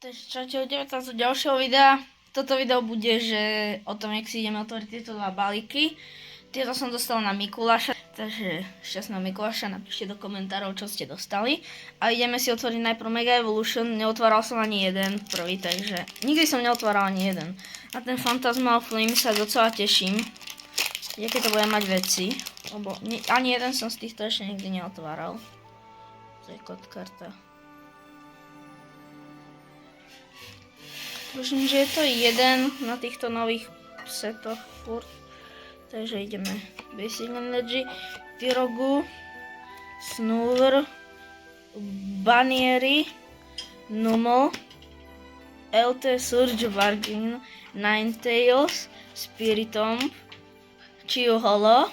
Takže čaute, ideme tam do ďalšieho videa. Toto video bude, že o tom, jak si ideme otvoriť tieto dva balíky. Tieto som dostal na Mikuláša, takže šťastného Mikuláša, napíšte do komentárov, čo ste dostali. A ideme si otvoriť najprv Mega Evolution, neotváral som ani jeden prvý, takže nikdy som neotváral ani jeden. A ten Phantasmal Flame sa docela teším, aké to bude mať veci, lebo ani jeden som z týchto ešte nikdy neotváral. To je kód karta. Myslím, že je to jeden na týchto nových setoch furt. Takže ideme Basic Energy, Tyrogu, Snoover, Bannieri, Numel, LT Surge Bargain, Ninetales, Spiritomb, Chiu Holo,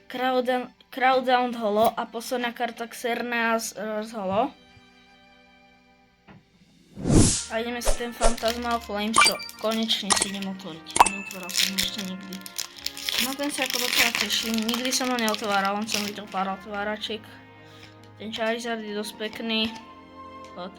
Crowdown Holo a posledná karta Xerneas Holo. A ideme si ten Phantasmal Flame, čo konečne si idem otvoriť. Neotváral som ho ešte nikdy. No ten sa ako docela teším. Nikdy som ho neotváral, len som videl pár otváračiek. Ten Charizard je dosť pekný. Chod.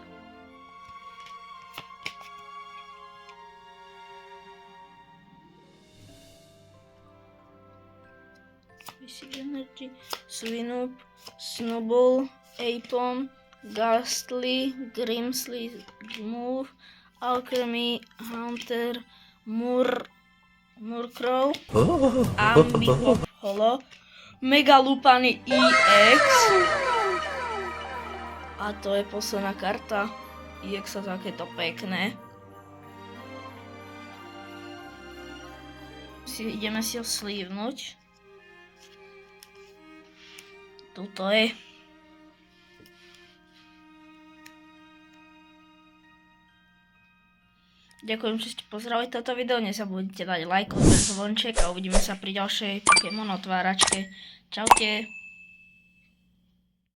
Basic Energy, Swinub, Snubbull, Apom, Ghastly, Grimsley, Move, Alchemy, Hunter, Murkrow, Ambipop Holo, Mega Lupany EX. A to je posledná karta. EX sa takéto pekné. Ideme si ho slívnuť. Tuto je. Ďakujem, že ste pozerali toto video, nezabudnite dať like, odber zvonček a uvidíme sa pri ďalšej Pokémon otváračke. Čaute.